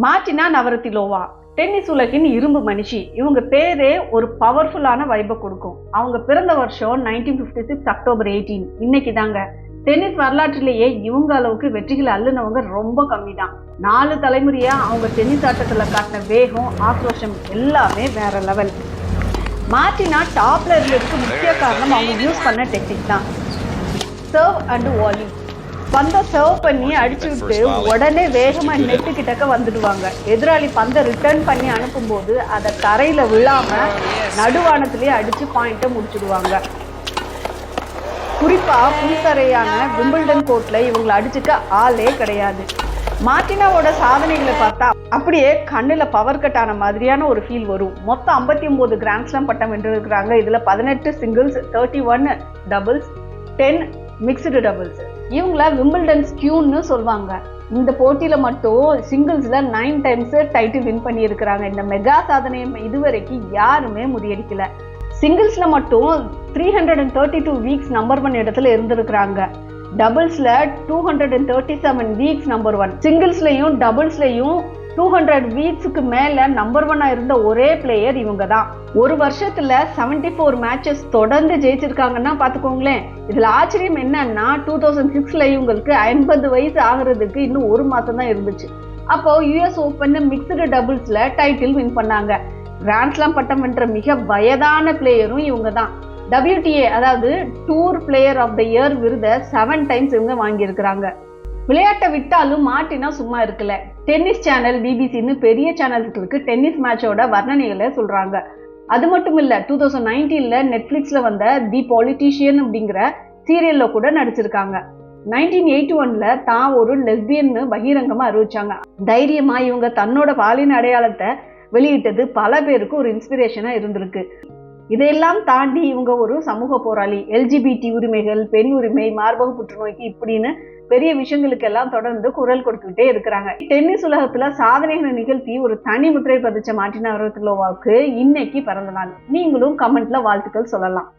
Martina நவரத்திலோவா tennis உலகின் இரும்பு மனுஷி. இவங்க பேரே ஒரு பவர்ஃபுல்லான வைபை கொடுக்கும். அவங்க பிறந்த வருஷம் 1956 அக்டோபர் 18. இன்னைக்கு தாங்க. டென்னிஸ் வரலாற்றிலேயே இவங்க அளவுக்கு வெற்றிகள் அள்ளுனவங்க ரொம்ப கம்மி தான். 4 தலைமுறையா அவங்க டென்னிஸ் ஆட்டத்துல காட்டின வேகம், ஆக்ரோஷம் எல்லாமே வேற லெவல். மார்டினா டாப்ல இருந்ததுக்கு முக்கிய காரணம் அவங்க யூஸ் பண்ண டெக்னிக் தான். Serve and volley. பந்தை சர்வ் பண்ணி அடிச்சு விட்டு உடனே வேகமா நெட்டு கிட்டக்க வந்துடுவாங்க. எதிராளி பந்தை ரிட்டர்ன் பண்ணி அனுப்பும்போது அதை தரையில விழாம நடுவானத்திலேயே அடிச்சு பாயிண்ட்டை முடிச்சுடுவாங்க. குறிப்பா புல்தரையான விம்பிள்டன் கோர்ட்ல இவங்களை அடிச்சுக்க ஆளே கிடையாது. மார்டினாவோட சாதனைகளை பார்த்தா அப்படியே கண்ணுல பவர் கட் ஆன மாதிரியான ஒரு ஃபீல் வரும். மொத்தம் 59 கிராண்ட்ஸ்லாம் பட்டம் வென்றிருக்கிறாங்க. இதுல 18 சிங்கிள்ஸ், 31 டபுள்ஸ், 10 மிக்ஸ்டு டபுள்ஸ். இவங்கள விம்பிள்டன்ஸ் கியூன்னு சொல்லுவாங்க. இந்த போட்டியில மட்டும் சிங்கிள்ஸ்ல 9 டைம்ஸ் டைட்டில் வின் பண்ணி இருக்கிறாங்க. இந்த மெகா சாதனையை இதுவரைக்கும் யாருமே முறியடிக்கல. சிங்கிள்ஸ்ல மட்டும் 332 வீக்ஸ் நம்பர் 1 இடத்துல இருந்திருக்கிறாங்க. டபுள்ஸ்ல 237 வீக்ஸ் நம்பர் 1. சிங்கிள்ஸ்லயும் டபுள்ஸ்லயும் 200 வீக்ஸுக்கு மேல நம்பர் 1 இருந்த ஒரே பிளேயர் இவங்க தான். ஒரு வருஷத்துல 74 மேட்சஸ் தொடர்ந்து ஜெயிச்சிருக்காங்கன்னா பாத்துக்கோங்களேன். இதுல ஆச்சரியம் என்னன்னா 2006ல இவங்களுக்கு 50 வயசு ஆகுறதுக்கு இன்னும் 1 மாசம் தான் இருந்துச்சு. அப்போ யுஎஸ் ஓபன் மிக்ஸ்டு டபுள்ஸ்ல டைட்டில் வின் பண்ணாங்க. கிராண்ட்ஸ்லாம் பட்டம் வென்ற மிக வயதான பிளேயரும் இவங்க தான். WTA அதாவது tour player of the year விருதை 7 டைம்ஸ் இவங்க வாங்கியிருக்கிறாங்க. விளையாட்டை விட்டாலும் மார்டினா சும்மா இருக்கல. டென்னிஸ் சேனல், பிபிசின்னு பெரிய சேனல்ஸ்களுக்கு டென்னிஸ் மேட்சோட வர்ணனைகளை சொல்றாங்க. அது மட்டும் இல்ல, 2019ல நெட்ஃபிளிக்ஸ்ல வந்த தி பொலிட்டீஷியன் அப்படிங்கிற சீரியல்ல கூட நடிச்சிருக்காங்க. 1981ல தான் ஒரு லெஸ்பியன்னு பகிரங்கமா அறிவிச்சாங்க. தைரியமா இவங்க தன்னோட பாலின அடையாளத்தை வெளியிட்டது பல பேருக்கு ஒரு இன்ஸ்பிரேஷனா இருந்திருக்கு. இதையெல்லாம் தாண்டி இவங்க ஒரு சமூக போராளி. LGBT உரிமைகள், பெண் உரிமை, மார்பக புற்றுநோய்க்கு இப்படின்னு பெரிய விஷயங்களுக்கெல்லாம் தொடர்ந்து குரல் கொடுத்துக்கிட்டே இருக்கிறாங்க. டென்னிஸ் உலகத்துல சாதனைகளை நிகழ்த்தி ஒரு தனி முத்திரை பதிச்ச மார்டினா நவரத்திலோவாவுக்கு இன்னைக்கு பிறந்த நாள். நீங்களும் கமெண்ட்ல வாழ்த்துக்கள் சொல்லலாம்.